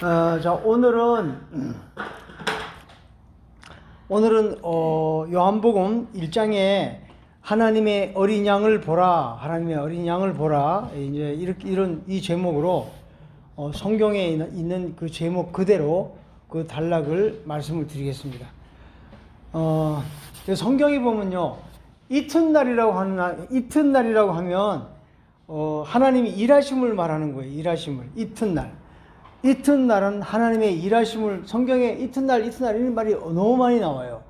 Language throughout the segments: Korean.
자, 오늘은 요한복음 1장에 하나님의 어린 양을 보라, 하나님의 어린 양을 보라, 이제 이런 이 제목으로 성경에 있는 그 제목 그대로 그 단락을 말씀을 드리겠습니다. 성경에 보면요, 이튿날이라고 하면 하나님이 일하심을 말하는 거예요. 일하심을. 이튿날은 하나님의 일하심을, 성경에 이튿날 이런 말이 너무 많이 나와요.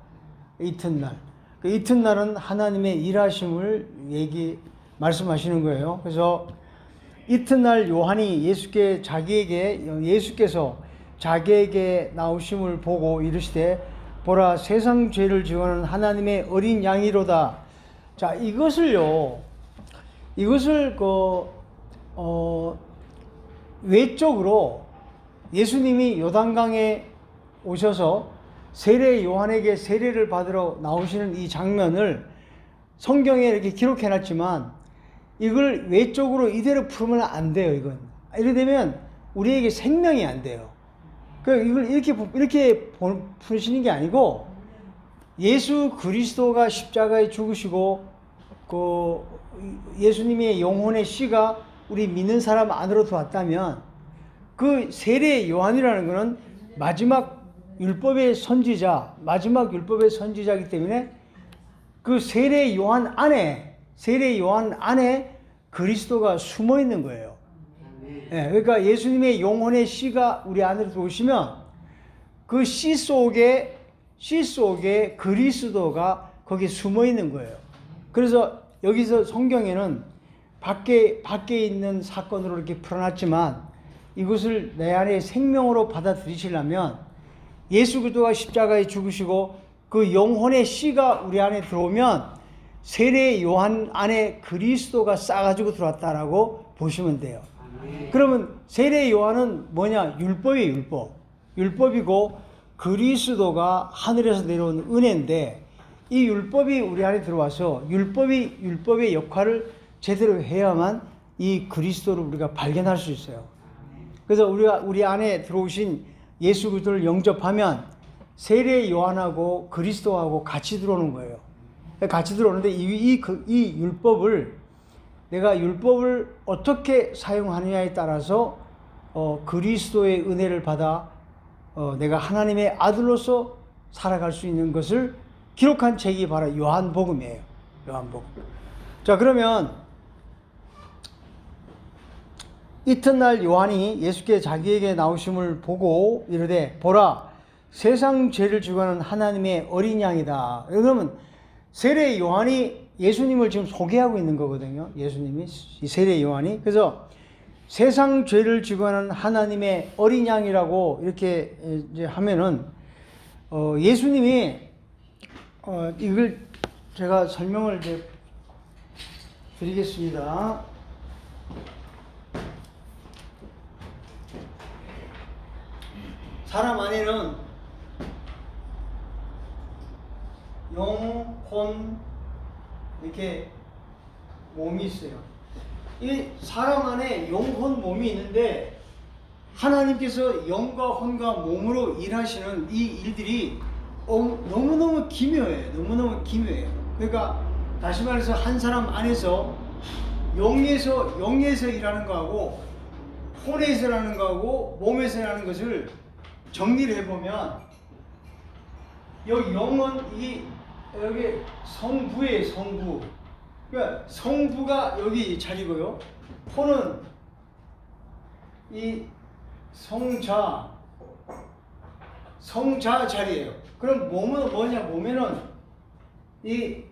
이튿날. 그 이튿날은 하나님의 일하심을 말씀하시는 거예요. 그래서 이튿날 요한이 예수께서 자기에게 나오심을 보고 이르시되 보라, 세상 죄를 지고는 하나님의 어린 양이로다. 자, 이것을 외적으로 예수님이 요단강에 오셔서 세례 요한에게 세례를 받으러 나오시는 이 장면을 성경에 이렇게 기록해 놨지만 이걸 외적으로 이대로 풀으면 안 돼요. 이건 이렇게 되면 우리에게 생명이 안 돼요. 이걸 이렇게 푸시는 게 아니고, 예수 그리스도가 십자가에 죽으시고 예수님의 영혼의 씨가 우리 믿는 사람 안으로 들어왔다면, 그 세례 요한이라는 것은 마지막 율법의 선지자이기 때문에 그 세례 요한 안에 그리스도가 숨어 있는 거예요. 네, 그러니까 예수님의 영혼의 씨가 우리 안으로 들어오시면 그 씨 속에 그리스도가 거기에 숨어 있는 거예요. 그래서 여기서 성경에는 밖에 있는 사건으로 이렇게 풀어놨지만, 이것을 내 안에 생명으로 받아들이시려면 예수 그리스도가 십자가에 죽으시고 그 영혼의 씨가 우리 안에 들어오면 세례 요한 안에 그리스도가 싸가지고 들어왔다라고 보시면 돼요. 그러면 세례 요한은 뭐냐? 율법이고 그리스도가 하늘에서 내려온 은혜인데, 이 율법이 우리 안에 들어와서 율법의 역할을 제대로 해야만 이 그리스도를 우리가 발견할 수 있어요. 그래서 우리 안에 들어오신 예수 그리스도를 영접하면 세례 요한하고 그리스도하고 같이 들어오는 거예요. 같이 들어오는데 이 내가 율법을 어떻게 사용하느냐에 따라서 그리스도의 은혜를 받아 내가 하나님의 아들로서 살아갈 수 있는 것을 기록한 책이 바로 요한복음이에요. 요한복음. 자, 그러면 이튿날 요한이 예수께 자기에게 나오심을 보고 이르되 보라, 세상 죄를 지고는 하나님의 어린 양이다. 그러면 세례 요한이 예수님을 지금 소개하고 있는 거거든요. 예수님이, 이 세례 요한이. 그래서 세상 죄를 지고는 하나님의 어린 양이라고 이렇게 이제 하면은 예수님이 이걸 제가 설명을 이제 드리겠습니다. 사람 안에는 영혼 이렇게 몸이 있어요. 이 사람 안에 영혼 몸이 있는데 하나님께서 영과 혼과 몸으로 일하시는 이 일들이 너무너무 기묘해요. 그러니까 다시 말해서 한 사람 안에서 영에서 일하는 거하고 혼에서 일하는 거하고 몸에서 일하는 것을 정리를 해보면, 여기 영은 여기 성부예요. 성부. 그러니까 성부가 여기 자리고요. 혼은 이 성자 자리예요. 그럼 몸은 뭐냐? 몸에는 이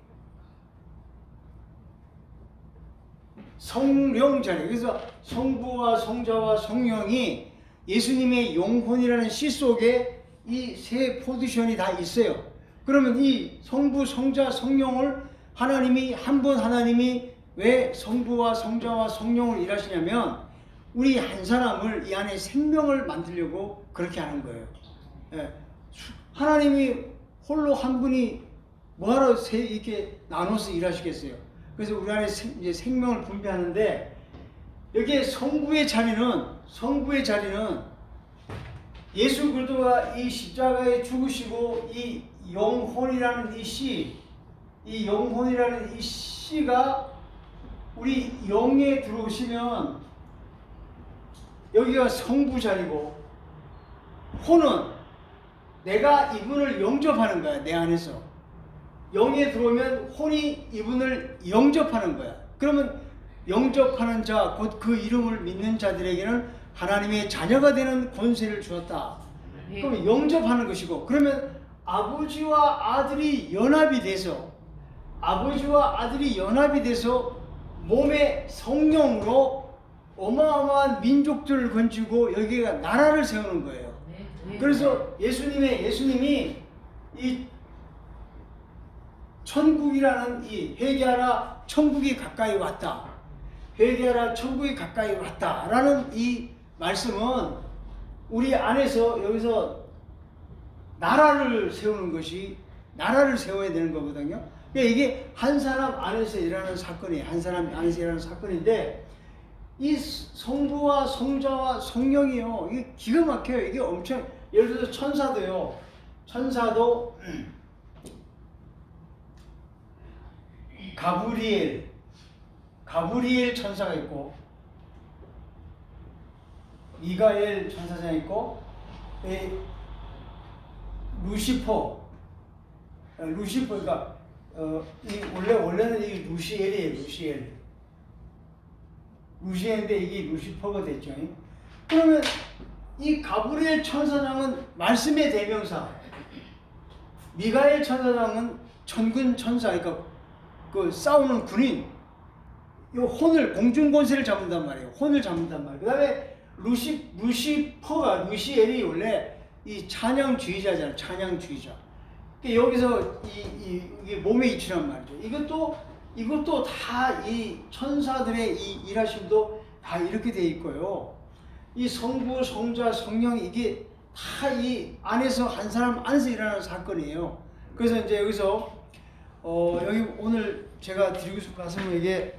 성령 자리. 그래서 성부와 성자와 성령이 예수님의 영혼이라는 씨 속에 이 세 포지션이 다 있어요. 그러면 이 성부, 성자, 성령을 하나님이 왜 성부와 성자와 성령을 일하시냐면 우리 한 사람을 이 안에 생명을 만들려고 그렇게 하는 거예요. 예. 하나님이 홀로 한 분이 뭐하러 이렇게 나눠서 일하시겠어요? 그래서 우리 안에 이제 생명을 분배하는데, 여기에 성부의 자리는 예수 그리스도가 이 십자가에 죽으시고 이 영혼이라는 이 영혼이라는 이 씨가 우리 영에 들어오시면 여기가 성부 자리고, 혼은 내가 이분을 영접하는 거야. 내 안에서 영에 들어오면 혼이 이분을 영접하는 거야. 그러면 영접하는 자, 곧 그 이름을 믿는 자들에게는 하나님의 자녀가 되는 권세를 주었다. 그러면 영접하는 것이고, 그러면 아버지와 아들이 연합이 돼서 몸의 성령으로 어마어마한 민족들을 건지고 여기가 나라를 세우는 거예요. 그래서 예수님이 이 천국이라는 이 회개하라 천국이 가까이 왔다. 회개하라 천국이 가까이 왔다. 라는 이 말씀은 우리 안에서 여기서 나라를 세우는 것이, 나라를 세워야 되는 거거든요. 그러니까 이게 한 사람 안에서 일어나는 사건이에요. 한 사람 안에서 일어나는 사건인데, 이 성부와 성자와 성령이요, 이게 기가 막혀요. 이게 엄청, 예를 들어서 천사도 가브리엘 천사가 있고, 미가엘 천사가 있고, 루시퍼가 원래는 이 루시엘인데 이게 루시퍼가 됐죠. 그러면 이 가브리엘 천사장은 말씀의 대명사, 미가엘 천사장은 천군 천사, 그러니까 그 싸우는 군인, 요 혼을, 공중 권세를 잡는단 말이에요. 혼을 잡는단 말이에요. 그다음에 루시엘이 원래 이 찬양주의자잖아요. 찬양주의자. 그러니까 여기서 이게 몸에 이치란 말이죠. 이것도 다 이 천사들의 이 일하심도 다 이렇게 돼 있고요. 이 성부, 성자, 성령, 이게 다 이 안에서, 한 사람 안에서 일어나는 사건이에요. 그래서 이제 여기서 여기 오늘 제가 드리고 싶은 말씀은 이게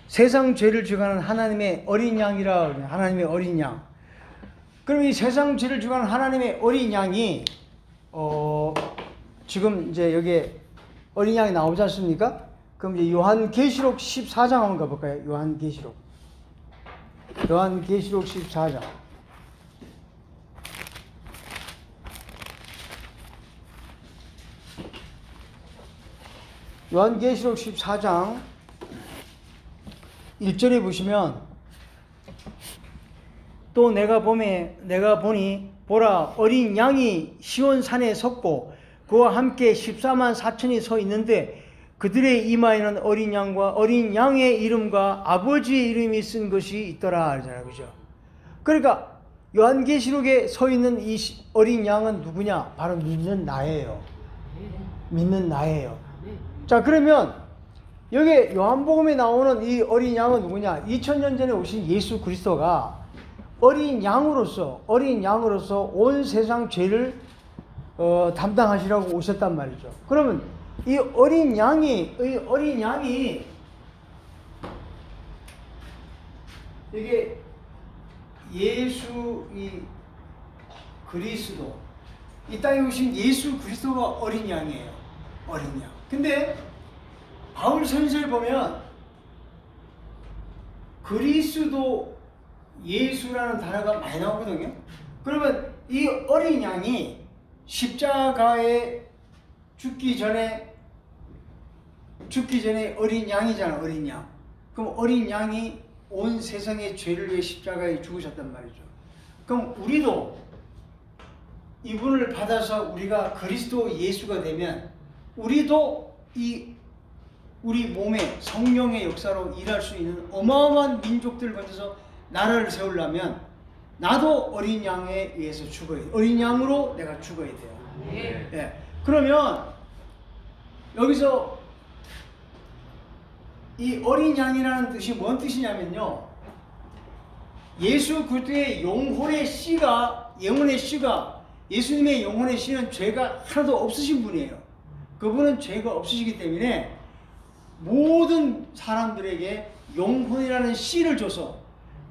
세상 죄를 죽어가는 하나님의 어린 양이라 그래요. 하나님의 어린 양. 그럼 이 세상 죄를 죽어가는 하나님의 어린 양이 지금 이제 여기에 어린 양이 나오지 않습니까? 그럼 이제 요한계시록 14장 한번 가볼까요? 요한계시록 14장. 요한계시록 14장 1절에 보시면, 또 내가 보니 보라, 어린 양이 시온산에 섰고 그와 함께 14만 4천이 서 있는데 그들의 이마에는 어린 양의 이름과 아버지의 이름이 쓴 것이 있더라 하잖아요. 그죠? 그러니까 요한계시록에 서 있는 이 어린 양은 누구냐? 바로 믿는 나예요. 믿는 나예요. 자, 그러면 여기 요한복음에 나오는 이 어린 양은 누구냐? 2000년 전에 오신 예수 그리스도가 어린 양으로서 온 세상 죄를 담당하시라고 오셨단 말이죠. 그러면 이 어린 양이 이게 예수 그리스도, 이 땅에 오신 예수 그리스도가 어린 양이에요. 어린 양. 근데 바울 선서를 보면 그리스도 예수라는 단어가 많이 나오거든요. 그러면 이 어린 양이 십자가에 죽기 전에 어린 양이잖아. 어린 양. 그럼 어린 양이 온 세상의 죄를 위해 십자가에 죽으셨단 말이죠. 그럼 우리도 이분을 받아서 우리가 그리스도 예수가 되면 우리도 우리 몸에 성령의 역사로 일할 수 있는 어마어마한 민족들을 건져서 나라를 세우려면 나도 어린 양에 의해서 죽어야 돼요. 어린 양으로 내가 죽어야 돼요. 네. 그러면 여기서 이 어린 양이라는 뜻이 뭔 뜻이냐면요, 예수 그리스도의 영혼의 씨가 예수님의 영혼의 씨는 죄가 하나도 없으신 분이에요. 그분은 죄가 없으시기 때문에 모든 사람들에게 영혼이라는 씨를 줘서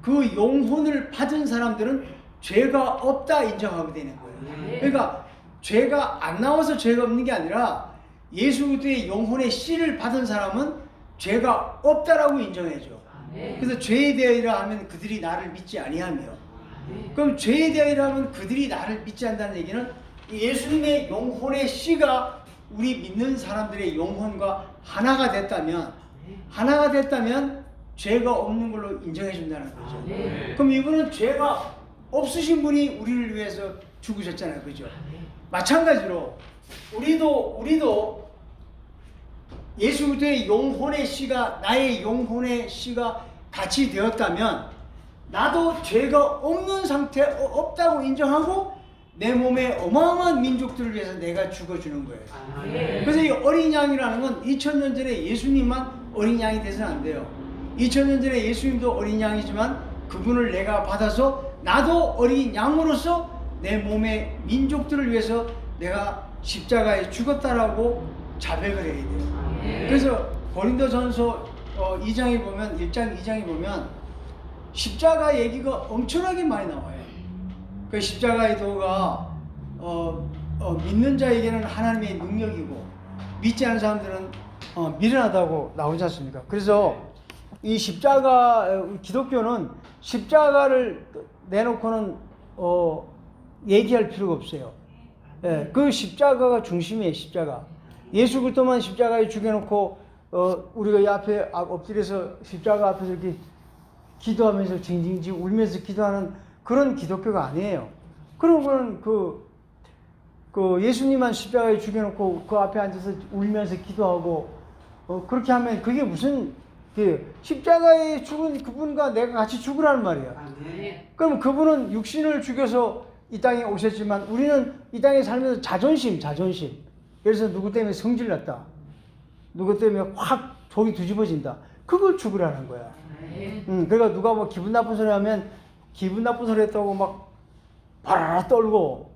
그 영혼을 받은 사람들은 죄가 없다 인정하게 되는 거예요. 그러니까 죄가 안 나와서 죄가 없는 게 아니라 예수 그리스도의 영혼의 씨를 받은 사람은 죄가 없다라고 인정해줘. 그래서 죄에 대하여라 하면 그들이 나를 믿지 아니하며, 그럼 죄에 대하여라 하면 그들이 나를 믿지 않는다는 얘기는 예수님의 영혼의 씨가 우리 믿는 사람들의 영혼과 하나가 됐다면 죄가 없는 걸로 인정해 준다는 거죠. 그럼 이분은 죄가 없으신 분이 우리를 위해서 죽으셨잖아요. 그죠? 마찬가지로 우리도 예수 그리스도의 영혼의 씨가 나의 영혼의 씨가 같이 되었다면 나도 죄가 없는 상태 없다고 인정하고 내 몸에 어마어마한 민족들을 위해서 내가 죽어주는 거예요. 그래서 이 어린 양이라는 건 2000년 전에 예수님만 어린 양이 돼서는 안 돼요. 2000년 전에 예수님도 어린 양이지만 그분을 내가 받아서 나도 어린 양으로서 내 몸의 민족들을 위해서 내가 십자가에 죽었다라고 자백을 해야 돼요. 그래서 고린도전서 2장에 보면 1장 2장에 보면 십자가 얘기가 엄청나게 많이 나와요. 그 십자가의 도가 믿는 자에게는 하나님의 능력이고 믿지 않는 사람들은 미련하다고 나오지 않습니까? 그래서 이 십자가, 기독교는 십자가를 내놓고는 얘기할 필요가 없어요. 예, 그 십자가가 중심이에요. 십자가. 예수 그리스도만 십자가에 죽여놓고 우리가 이 앞에 엎드려서 십자가 앞에서 이렇게 기도하면서 징징징 울면서 기도하는 그런 기독교가 아니에요. 그런 거는 그 예수님만 십자가에 죽여놓고 그 앞에 앉아서 울면서 기도하고 그렇게 하면 그게 무슨 십자가에 죽은 그분과 내가 같이 죽으라는 말이야. 그럼 그분은 육신을 죽여서 이 땅에 오셨지만 우리는 이 땅에 살면서 자존심. 그래서 누구 때문에 성질났다. 누구 때문에 확 속이 뒤집어진다. 그걸 죽으라는 거야. 그러니까 누가 뭐 기분 나쁜 소리 하면 기분 나쁜 소리 했다고 막 바라라 떨고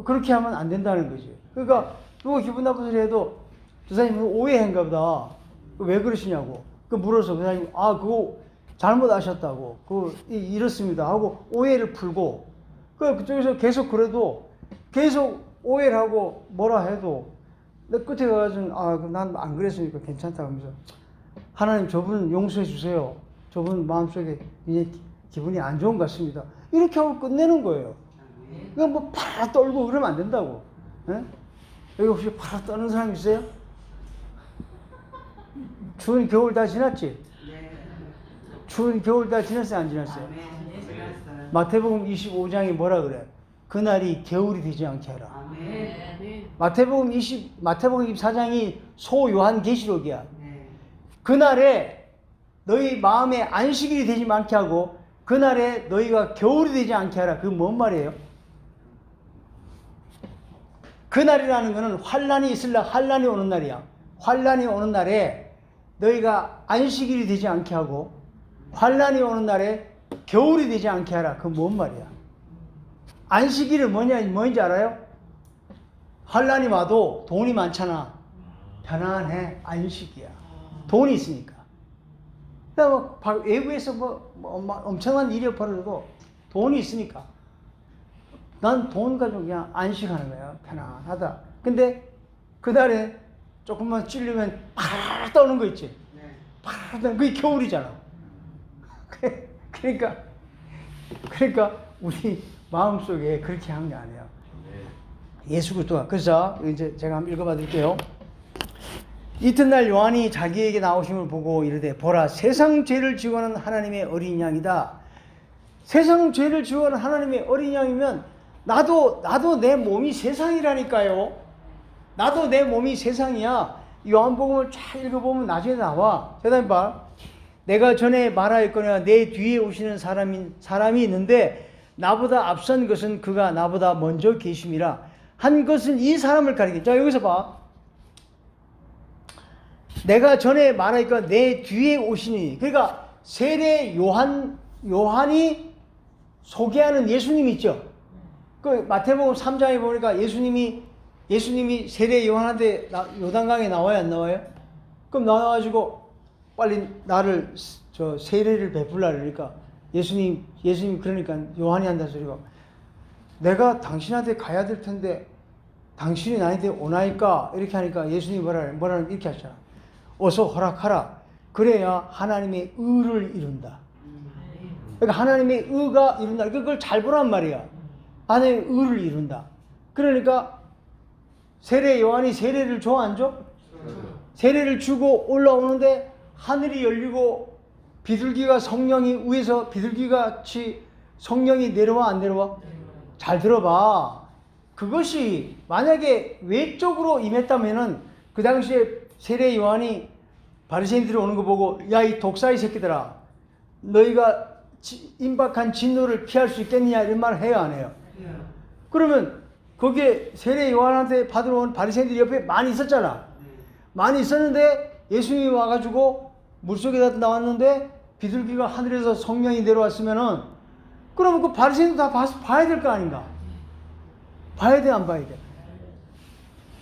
그렇게 하면 안 된다는 거지. 그러니까 누가 기분 나쁜 소리 해도 저 사람이 오해한가 보다. 왜 그러시냐고. 그 물어서 그 사람이 그거 잘못하셨다고. 이렇습니다 하고 오해를 풀고 그쪽에서 계속 그래도 계속 오해를 하고 뭐라 해도 내 끝에 가가지고 난 안 그랬으니까 괜찮다 하면서 하나님 저분 용서해 주세요. 저분 마음속에 이제 기분이 안 좋은 것 같습니다. 이렇게 하고 끝내는 거예요. 그러니까 뭐 파라 떨고 그러면 안 된다고. 예? 여기 혹시 파라 떠는 사람 있어요? 추운 겨울 다 지났지? 추운 겨울 다 지났어요? 안 지났어요? 마태복음 25장이 뭐라 그래? 그날이 겨울이 되지 않게 하라. 마태복음 24장이 소 요한계시록이야. 그날에 너희 마음에 안식일이 되지 않게 하고 그날에 너희가 겨울이 되지 않게 하라. 그게 뭔 말이에요? 그날이라는 것은 환란이 있을라 환란이 오는 날이야. 환란이 오는 날에 너희가 안식일이 되지 않게 하고 환란이 오는 날에 겨울이 되지 않게 하라. 그건 뭔 말이야? 안식일은 뭔지 알아요? 환란이 와도 돈이 많잖아. 편안해. 안식이야. 돈이 있으니까. 그러니까 외부에서 엄청난 일이 벌어져도 돈이 있으니까. 난 돈 가지고 그냥 안식하는 거야. 편안하다. 근데 그날에 조금만 찔리면 파라 떠는 거 있지. 파라 떠는 그게 겨울이잖아. 그러니까 우리 마음속에 그렇게 한 게 아니야. 예수 그리스도가. 그래서 이제 제가 한번 읽어봐 드릴게요. 이튿날 요한이 자기에게 나오심을 보고 이르되 보라 세상 죄를 지고 하는 하나님의 어린 양이다. 세상 죄를 지고 하는 하나님의 어린 양이면 나도 내 몸이 세상이라니까요. 나도 내 몸이 세상이야. 요한복음을 쫙 읽어보면 나중에 나와. 세상에 봐. 내가 전에 말하였거니와 내 뒤에 오시는 사람이 있는데 나보다 앞선 것은 그가 나보다 먼저 계심이라 한 것은 이 사람을 가리켜. 자 여기서 봐. 내가 전에 말하니까 내 뒤에 오시니. 그러니까 세례 요한이 소개하는 예수님 있죠. 그 마태복음 3장에 보니까 예수님이 세례 요한한테 요단강에 나와요, 안 나와요? 그럼 나와가지고 빨리 나를 세례를 베풀라 그러니까 예수님이 그러니까 요한이 한다 소리가, 내가 당신한테 가야 될 텐데 당신이 나한테 오나이까? 이렇게 하니까 예수님이 뭐라는 이렇게 하잖아. 어서 허락하라. 그래야 하나님의 의를 이룬다. 그러니까 하나님의 의가 이룬다. 그걸 잘 보란 말이야. 하나님의 의를 이룬다. 그러니까 세례 요한이 세례를 줘, 안 줘? 세례를 주고 올라오는데 하늘이 열리고 비둘기가 성령이 위에서 비둘기같이 성령이 내려와, 안 내려와? 잘 들어봐. 그것이 만약에 외적으로 임했다면은 그 당시에 세례 요한이 바리새인들이 오는 거 보고, 야, 이 독사의 새끼들아, 너희가 임박한 진노를 피할 수 있겠느냐, 이런 말을 해요, 안 해요? 그러면 거기에 세례 요한한테 받으러 온 바리새인들이 옆에 많이 있었잖아. 많이 있었는데 예수님이 와가지고 물속에다 나왔는데 비둘기가 하늘에서 성령이 내려왔으면은, 그러면 그 바리새인도 다 봐야 될 거 아닌가? 봐야 돼, 안 봐야 돼?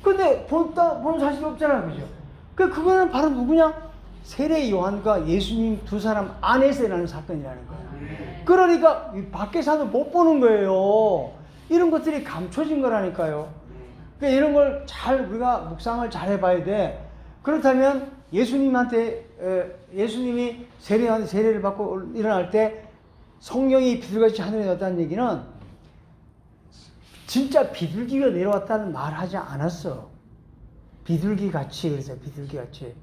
근데 본 사실이 없잖아, 그죠? 그거는 바로 누구냐? 세례 요한과 예수님 두 사람 안에서 일어나는 사건이라는 거야. 그러니까 밖에서는 못 보는 거예요. 이런 것들이 감춰진 거라니까요. 그러니까 이런 걸 우리가 묵상을 잘 해봐야 돼. 그렇다면 예수님이 세례를 받고 일어날 때 성령이 비둘기같이 하늘에 내려왔다는 얘기는 진짜 비둘기가 내려왔다는 말 하지 않았어. 비둘기같이, 그래서 비둘기같이.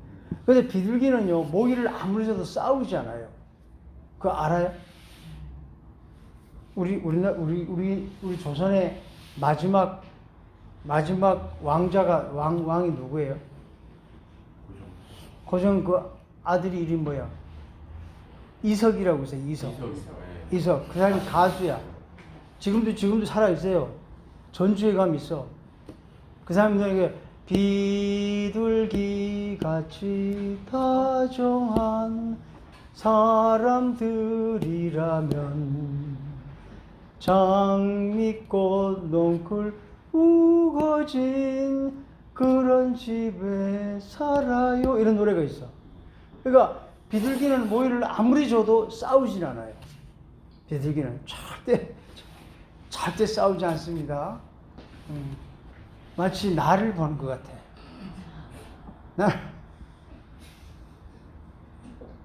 근데 비둘기는요, 모기를 아무리 줘도 싸우지 않아요. 그거 알아요? 우리 조선의 마지막 왕이 누구예요? 고종 그 아들이 이름이 뭐야? 이석이라고 있어요. 이석. 그 사람이 가수야. 지금도 살아있어요. 전주에 가면 있어. 그 사람이 비둘기같이 다정한 사람들이라면 장미꽃 넝쿨 우거진 그런 집에 살아요. 이런 노래가 있어. 그러니까 비둘기는 모이를 아무리 줘도 싸우진 않아요. 비둘기는 절대 싸우지 않습니다. 마치 나를 보는 것 같아.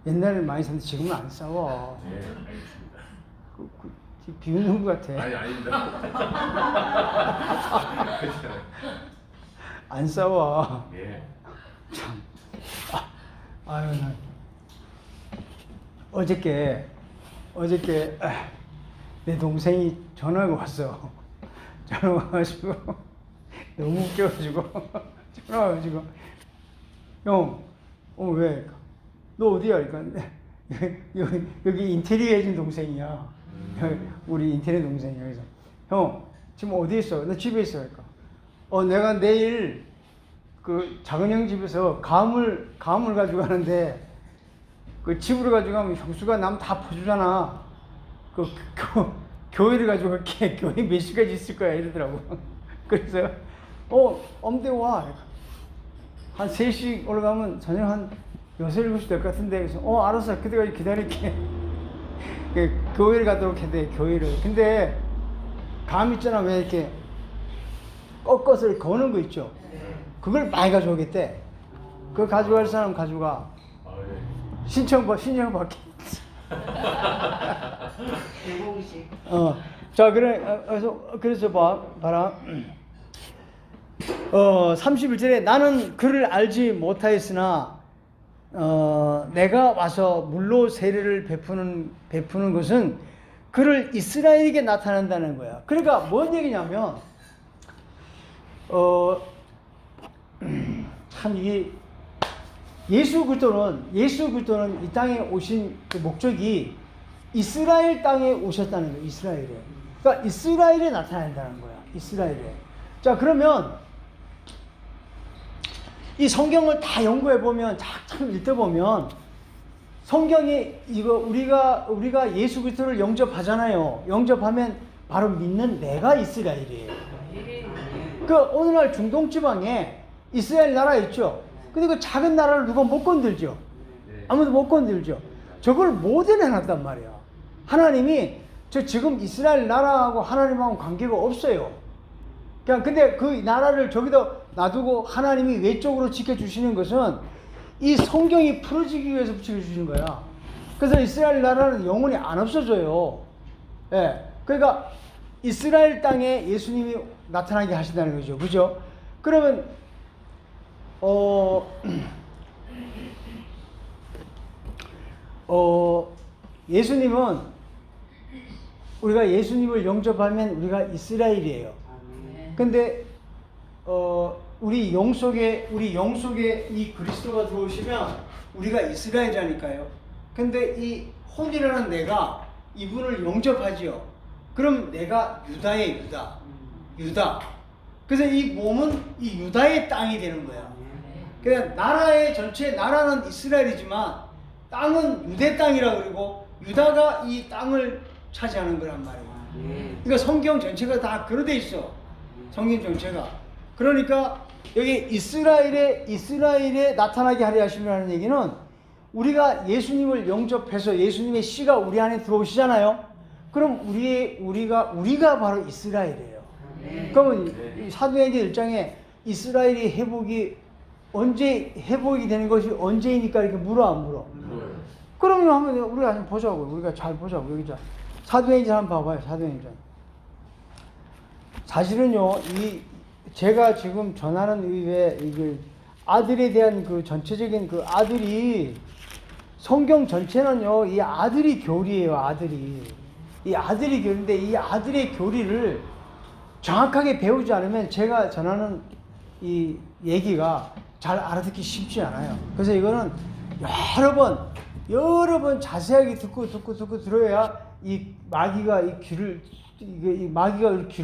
옛날에 많이 싸웠는데 지금은 안 싸워. 네. 비웃는 것 같아. 아니, 아닙니다. 안 싸워. 예. 참. 아유, 어저께 내 동생이 전화가 왔어. 전화 와가지고 너무 웃겨가지고 전화 와가지고, 형, 왜? 너 어디야? 그러니까 여기 인테리어 해준 동생이야. 우리 인테리어 동생이야. 그래서 형, 지금 어디 있어? 나 집에 있어. 그러니까 내가 내일 그 작은 형 집에서 감을 가지고 가는데, 그 집으로 가지고 가면 형수가 남 다 퍼주잖아. 교회를 가지고 갈게. 교회 몇 시까지 있을 거야, 이러더라고. 그래서 엄대 와. 한 3시 올라가면 저녁 한 6, 7시 될 것 같은데. 그래서 알았어. 그때까지 기다릴게. 교회를 가도록 해야 돼, 교회를. 근데 감 있잖아, 왜 이렇게 꺾어서 이렇게 거는 거 있죠? 그걸 많이 가져오겠대. 그거 가져갈 사람 가져가. 신청 받게. 자, 그래서 봐라. 31절에 나는 그를 알지 못하였으나 내가 와서 물로 세례를 베푸는 것은 그를 이스라엘에게 나타난다는 거야. 그러니까 뭔 얘기냐면 참 이게 예수 그리스도는 이 땅에 오신 그 목적이 이스라엘 땅에 오셨다는 거예요. 이스라엘에. 그러니까 이스라엘에 나타난다는 거야. 이스라엘에. 자, 그러면 이 성경을 다 연구해 보면, 참 읽다 보면 성경이 우리가 예수 그리스도를 영접하잖아요. 영접하면 바로 믿는 내가 이스라엘이에요. 그 오늘날 중동 지방에 이스라엘 나라 있죠. 근데 그 작은 나라를 누가 못 건들죠. 아무도 못 건들죠. 저걸 모델해 놨단 말이야. 하나님이 저 지금 이스라엘 나라하고 하나님하고 관계가 없어요. 그냥 근데 그 나라를 저기다 놔두고 하나님이 외적으로 지켜주시는 것은 이 성경이 풀어지기 위해서 지켜주시는 거야. 그래서 이스라엘 나라는 영원히 안 없어져요. 예. 그러니까 이스라엘 땅에 예수님이 나타나게 하신다는 거죠. 그죠? 그러면, 예수님은, 우리가 예수님을 영접하면 우리가 이스라엘이에요. 근데, 우리 영 속에 이 그리스도가 들어오시면 우리가 이스라엘이라니까요. 근데 이 혼이라는 내가 이분을 영접하지요. 그럼 내가 유다의 유다. 그래서 이 몸은 이 유다의 땅이 되는 거야. 그냥 나라의 전체 나라는 이스라엘이지만 땅은 유대 땅이라고 그러고 유다가 이 땅을 차지하는 거란 말이에요. 그러니까 성경 전체가 다 그렇게 돼 있어. 성경 전체가. 그러니까 여기 이스라엘에 나타나게 하려 하시는 얘기는 우리가 예수님을 영접해서 예수님의 씨가 우리 안에 들어오시잖아요. 그럼 우리가 바로 이스라엘이에요. 그러면 사도행전 1장에 이스라엘이 언제 회복이 되는 것이 언제이니까 이렇게 물어 안 물어? 그러면 한번 우리가 한번 보자고. 우리가 잘 보자고. 여기 사도행전 한번 봐봐요. 사도행전. 사실은요, 제가 지금 전하는 이게 아들에 대한 그 전체적인 그 아들이 성경 전체는요, 이 아들이 교리예요. 이 아들이 교리인데 이 아들의 교리를 정확하게 배우지 않으면 제가 전하는 이 얘기가 잘 알아듣기 쉽지 않아요. 그래서 이거는 여러 번 자세하게 듣고 들어야 이 마귀가 귀를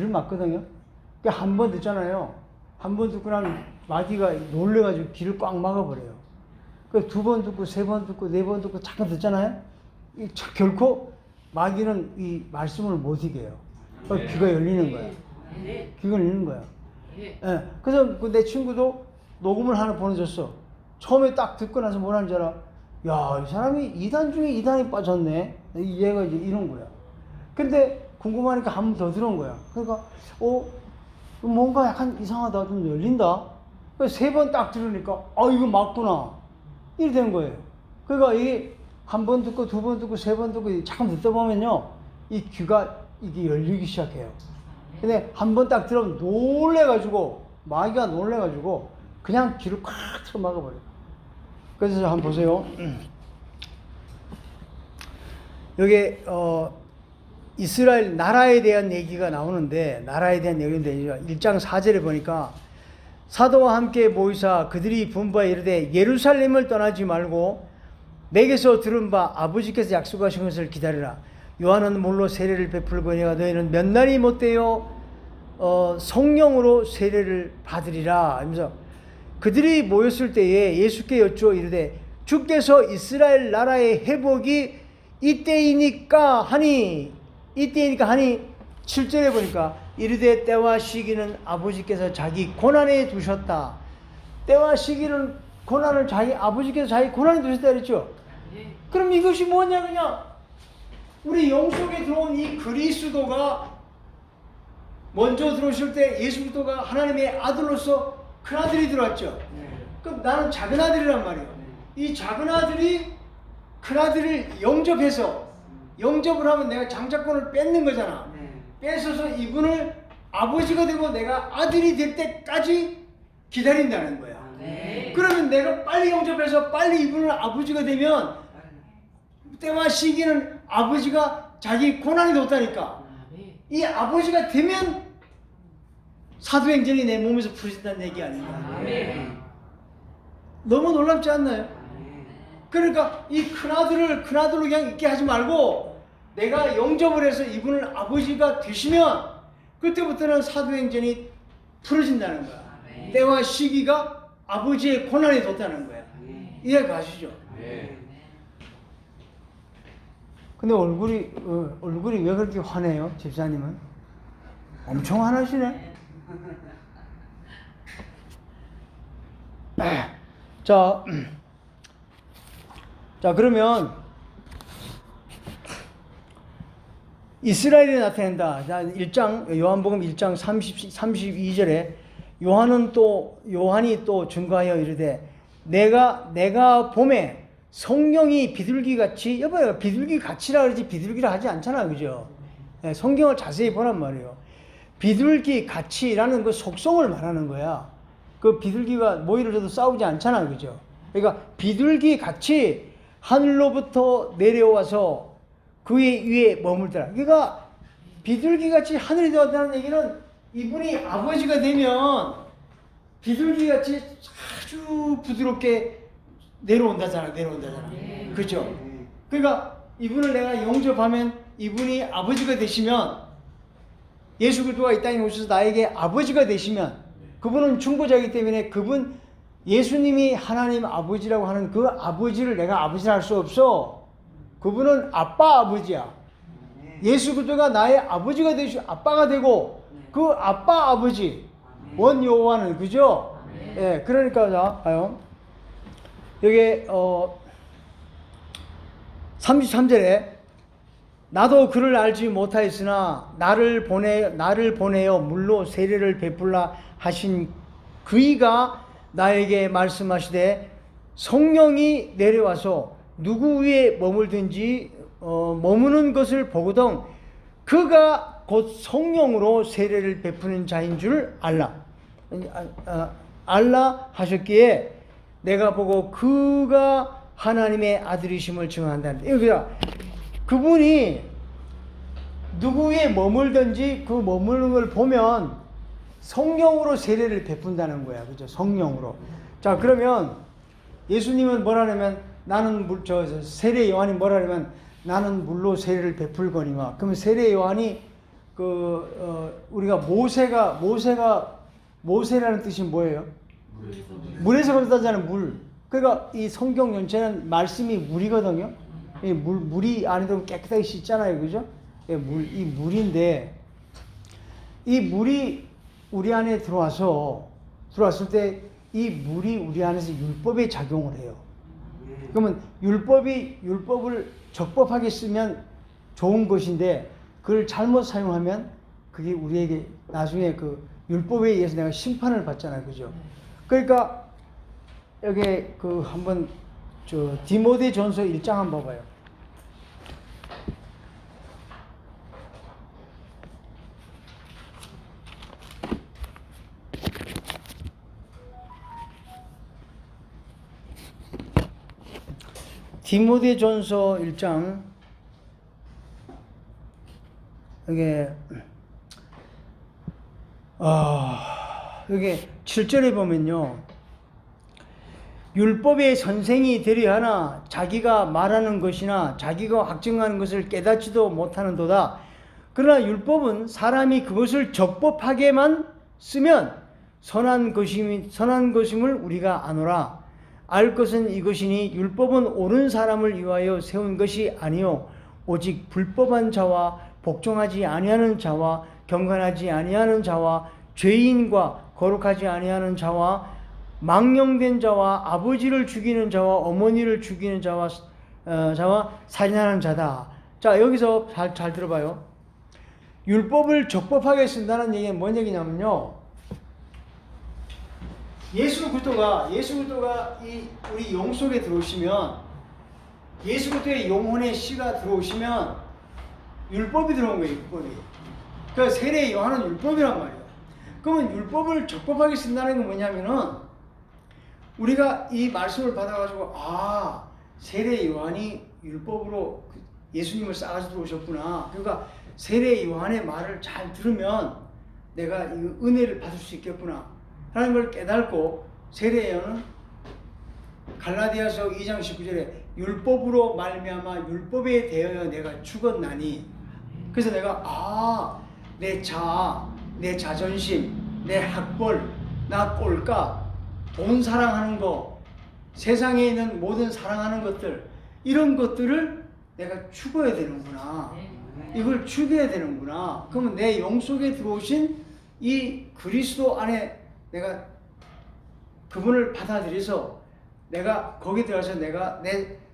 막거든요. 한 번 듣잖아요. 한 번 듣고 나면 마귀가 놀래가지고 귀를 꽉 막아버려요. 두 번 듣고, 세 번 듣고, 네 번 듣고 잠깐 듣잖아요. 결코 마귀는 이 말씀을 못 이겨요. 귀가 열리는 거야. 귀가 열리는 거야. 예. 그래서 내 친구도 녹음을 하나 보내줬어. 처음에 딱 듣고 나서 뭐라는 줄 알아? 야, 이 사람이 이단 중에 이단에 빠졌네. 얘가 이제 이런 거야. 근데 궁금하니까 한 번 더 들은 거야. 그러니까, 뭔가 약간 이상하다. 좀 열린다. 세 번 딱 들으니까, 이거 맞구나. 이렇게 된 거예요. 그러니까 이게 한 번 듣고, 두 번 듣고, 세 번 듣고, 잠깐 듣다 보면요, 이 귀가 이게 열리기 시작해요. 근데 한 번 딱 들으면 마귀가 놀래가지고, 그냥 귀를 콱 틀어 막아버려요. 그래서 한번 보세요. 여기, 이스라엘 나라에 대한 얘기가 나오는데, 1장 4절에 보니까, 사도와 함께 모이사 그들이 분부하여 이르되 예루살렘을 떠나지 말고 내게서 들은 바 아버지께서 약속하신 것을 기다리라. 요한은 물로 세례를 베풀거니와 너희는 몇 날이 못되어 성령으로 세례를 받으리라 하면서 그들이 모였을 때에 예수께 여쭈어 이르되 주께서 이스라엘 나라의 회복이 이때이니까 하니 7절에 보니까 이르되 때와 시기는 아버지께서 자기 고난에 두셨다. 때와 시기는 고난을 아버지께서 자기 고난에 두셨다 그랬죠. 그럼 이것이 뭐냐, 그냥 우리 영 속에 들어온 이 그리스도가 먼저 들어오실 때 예수 그리스도가 하나님의 아들로서 큰 아들이 들어왔죠. 그럼 나는 작은 아들이란 말이에요. 이 작은 아들이 큰 아들을 영접을 하면 내가 장자권을 뺏는 거잖아. 뺏어서 이분을 아버지가 되고 내가 아들이 될 때까지 기다린다는 거야. 그러면 내가 빨리 영접해서 빨리 이분을 아버지가 되면 때와 시기는 아버지가 자기 고난이 뒀다니까. 이 아버지가 되면 사도행전이 내 몸에서 풀어진다는 얘기 아닌가. 너무 놀랍지 않나요? 그러니까 이 큰아들로 그냥 있게 하지 말고 내가 영접을 해서 이분을 아버지가 되시면 그때부터는 사도행전이 풀어진다는 거야. 때와 시기가 아버지의 고난이 뒀다는 거야. 이해 가시죠? 근데 얼굴이 왜 그렇게 화내요? 집사님은? 엄청 화나시네? 자, 그러면 이스라엘이 나타낸다. 1장 요한복음 1장 32절에 요한이 또 증거하여 이르되 내가 봄에 성령이 비둘기같이, 여봐요, 비둘기같이라 그러지 비둘기라 하지 않잖아, 그죠? 네, 성경을 자세히 보란 말이에요. 비둘기같이라는 그 속성을 말하는 거야. 그 비둘기가 모이를 줘도 싸우지 않잖아, 그죠? 그러니까 비둘기같이 하늘로부터 내려와서 그의 위에 머물더라. 그러니까 비둘기같이 하늘에 들어왔다는 얘기는 이분이 아버지가 되면 비둘기같이 아주 부드럽게 내려온다잖아. 그죠? 그러니까 이분을 내가 영접하면 이분이 아버지가 되시면, 예수 그리스도가 이 땅에 오셔서 나에게 아버지가 되시면, 그분은 중보자이기 때문에 그분 예수님이 하나님 아버지라고 하는 그 아버지를 내가 아버지라 할 수 없어. 그분은 아빠 아버지야. 예수 그리스도가 나의 아버지가 되시고 아빠가 되고, 그 아빠 아버지 원 여호와는, 그죠? 예, 그러니까 자 봐요. 여기 33절에 나도 그를 알지 못하였으나 나를 보내어 물로 세례를 베풀라 하신 그이가 나에게 말씀하시되 성령이 내려와서 누구 위에 머물든지 머무는 것을 보거든 그가 곧 성령으로 세례를 베푸는 자인 줄 알라 하셨기에 내가 보고 그가 하나님의 아들이심을 증언한다. 그러니까 그분이 누구 위에 머물든지 그 머무는 걸 보면 성령으로 세례를 베푼다는 거야. 그죠? 성령으로. 자, 그러면 예수님은 뭐라냐면 나는 세례 요한이 뭐라냐면 나는 물로 세례를 베풀거니와. 그러면 세례 요한이 우리가 모세라는 뜻이 뭐예요? 물에서 거듭나자는 물. 그러니까 이 성경 전체는 말씀이 물이거든요. 이 물이 안에 들어오면 깨끗하게 씻잖아요, 그죠? 이 물인데 이 물이 우리 안에 들어왔을 때 이 물이 우리 안에서 율법에 작용을 해요. 그러면 율법을 적법하게 쓰면 좋은 것인데 그걸 잘못 사용하면 그게 우리에게 나중에 그 율법에 의해서 내가 심판을 받잖아요, 그죠? 그러니까 여기 한번 디모데전서 1장 한번 봐봐요. 디모데전서 1장 여기 7절에 보면요. 율법의 선생이 되려 하나 자기가 말하는 것이나 자기가 확증하는 것을 깨닫지도 못하는도다. 그러나 율법은 사람이 그것을 적법하게만 쓰면 선한 것임을 우리가 아노라. 알 것은 이것이니 율법은 옳은 사람을 위하여 세운 것이 아니요 오직 불법한 자와 복종하지 아니하는 자와 경건하지 아니하는 자와 죄인과 거룩하지 아니하는 자와 망령된 자와 아버지를 죽이는 자와 어머니를 죽이는 자와 살인하는 자다. 자, 여기서 잘 들어봐요. 율법을 적법하게 쓴다는 얘기는 뭔 얘기냐면요. 예수 그리스도가 우리 영 속에 들어오시면, 예수 그리스도의 영혼의 씨가 들어오시면 율법이 들어온 거예요. 율법이. 그러니까 세례 요한은 율법이란 말이에요. 그러면 율법을 적법하게 쓴다는 건 뭐냐면은 우리가 이 말씀을 받아가지고 세례 요한이 율법으로 예수님을 싸가지고 들어오셨구나. 그러니까 세례 요한의 말을 잘 들으면 내가 이 은혜를 받을 수 있겠구나 하는 걸 깨닫고, 세례 요한은 갈라디아서 2장 19절에 율법으로 말미암아 율법에 대하여 내가 죽었나니, 그래서 내가 내 자존심, 내 학벌, 나 꼴값, 돈 사랑하는 거, 세상에 있는 모든 사랑하는 것들, 이런 것들을 내가 죽어야 되는구나. 이걸 죽여야 되는구나. 그러면 내 영 속에 들어오신 이 그리스도 안에 내가 그분을 받아들여서 내가 거기 들어가서 내가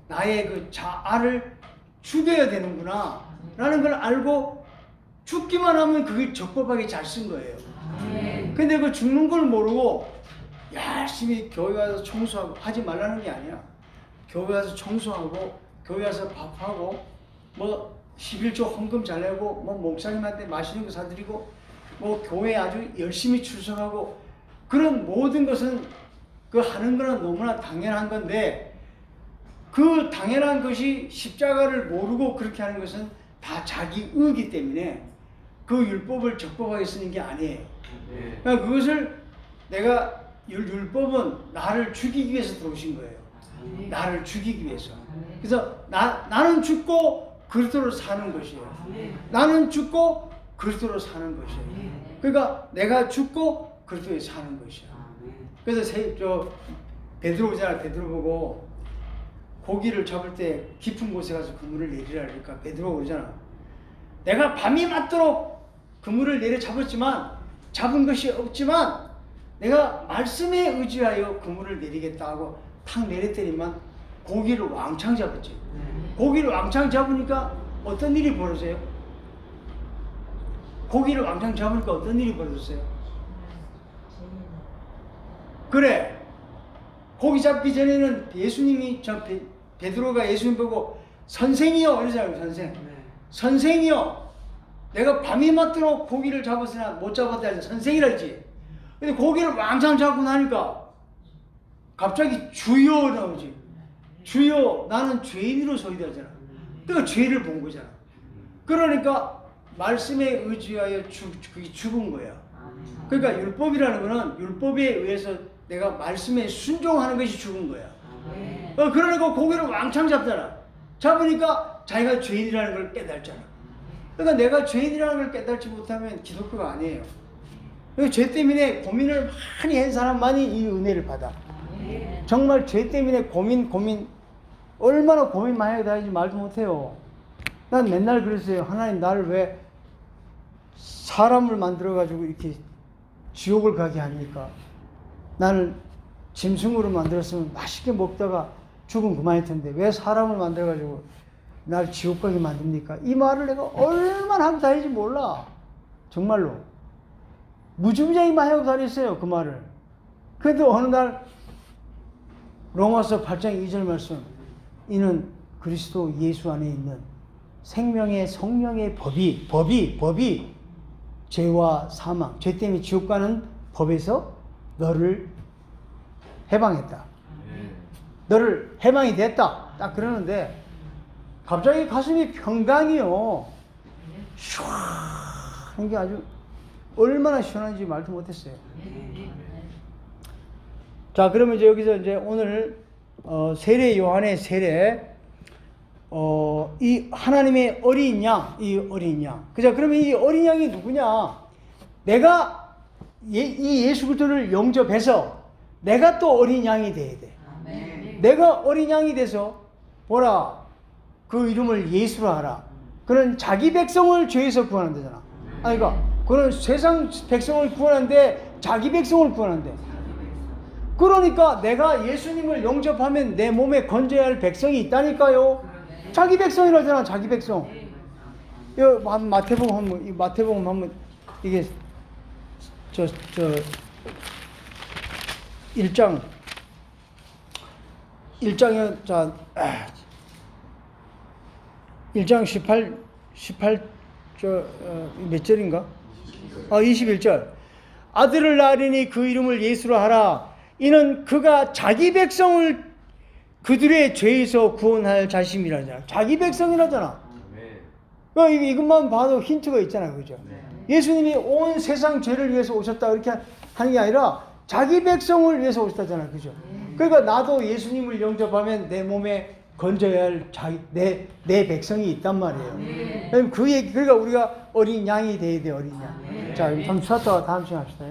나의 그 자아를 죽여야 되는구나 라는 걸 알고 죽기만 하면 그게 적법하게 잘 쓴 거예요. 근데 그 죽는 걸 모르고 열심히 교회 가서 청소하고, 하지 말라는 게 아니야. 교회 가서 청소하고, 교회 가서 밥하고, 뭐 11조 헌금 잘 내고, 뭐 목사님한테 맛있는 거 사드리고, 뭐 교회 아주 열심히 출석하고, 그런 모든 것은 그 하는 거는 너무나 당연한 건데, 그 당연한 것이 십자가를 모르고 그렇게 하는 것은 다 자기 의기 때문에 그 율법을 적법하게 쓰는 게 아니에요. 그러니까 그것을 내가 율법은 나를 죽이기 위해서 들어오신 거예요. 나를 죽이기 위해서. 그래서 나는 죽고 그리스도로 사는 것이에요. 나는 죽고 그리스도로 사는 것이에요. 그러니까 내가 죽고 그리스도에 사는 것이야. 그래서 베드로잖아. 베드로 보고 고기를 잡을 때 깊은 곳에 가서 그물을 내리라 그러니까 베드로가 그러잖아. 내가 밤이 맞도록 그물을 내려 잡았지만, 잡은 것이 없지만 내가 말씀에 의지하여 그물을 내리겠다 하고 탁 내렸더니만 고기를 왕창 잡았지. 고기를 왕창 잡으니까 어떤 일이 벌어져요? 고기를 왕창 잡으니까 어떤 일이 벌어졌어요? 그래. 고기 잡기 전에는 예수님이, 베드로가 예수님 보고 선생이요 이러잖아요. 선생. 선생이요. 내가 밤이 맞도록 고기를 잡았으나 못 잡았다 해서 선생이라 했지. 근데 고기를 왕창 잡고 나니까 갑자기 주여 나오지. 주여, 나는 죄인으로 소이다잖아. 그러니까 죄를 본 거잖아. 그러니까 말씀에 의지하여 죽은 거야. 그러니까 율법이라는 거는 율법에 의해서 내가 말씀에 순종하는 것이 죽은 거야. 그러니까 고기를 왕창 잡잖아. 잡으니까 자기가 죄인이라는 걸 깨달잖아. 그러니까 내가 죄인이라는 걸 깨달지 못하면 기독교가 아니에요. 죄 때문에 고민을 많이 한 사람만이 이 은혜를 받아. 정말 죄 때문에 고민 얼마나 고민 많이 하게 다니지 말도 못해요. 난 맨날 그랬어요. 하나님, 나를 왜 사람을 만들어가지고 이렇게 지옥을 가게 합니까? 나는 짐승으로 만들었으면 맛있게 먹다가 죽으면 그만일 텐데 왜 사람을 만들어가지고 날 지옥 가게 만듭니까? 이 말을 내가 얼마나 하고 다니지 몰라. 정말로 무지무지하게 많이 하고 다녔어요. 그 말을. 그런데 어느 날 로마서 8장 2절 말씀, 이는 그리스도 예수 안에 있는 생명의 성령의 법이 죄와 사망, 죄 때문에 지옥 가는 법에서 너를 해방했다. 너를 해방이 됐다. 딱 그러는데 갑자기 가슴이 평강이요. 시원한 게 아주 얼마나 시원한지 말도 못했어요. 자, 그러면 이제 여기서 이제 오늘 세례 요한의 세례, 이 하나님의 어린 양, 이 어린 양. 그죠? 그러면 이 어린 양이 누구냐? 내가 이 예수 그리스도를 영접해서 내가 또 어린 양이 돼야 돼. 내가 어린 양이 돼서 보라, 그 이름을 예수로 하라. 그는 자기 백성을 죄에서 구원한다잖아. 아니, 그러니까 그는 세상 백성을 구원하는데 자기 백성을 구원한대. 그러니까 내가 예수님을 영접하면 내 몸에 건져야 할 백성이 있다니까요. 자기 백성이라잖아. 자기 백성. 마태복음 한번 이게 1장에 자 1장 18 몇 절인가? 21절. 아들을 낳으리니 그 이름을 예수로 하라. 이는 그가 자기 백성을 그들의 죄에서 구원할 자심이라잖아. 자기 백성이라잖아. 그러니까 이것만 봐도 힌트가 있잖아. 그죠? 예수님이 온 세상 죄를 위해서 오셨다 이렇게 하는 게 아니라 자기 백성을 위해서 오셨다잖아. 그죠? 그러니까 나도 예수님을 영접하면 내 몸에 건져야 할 내 백성이 있단 말이에요. 그러니까 우리가 어린 양이 돼야 돼. 어린 양. 자, 좀 쉬었다가 다음 시간에 합시다.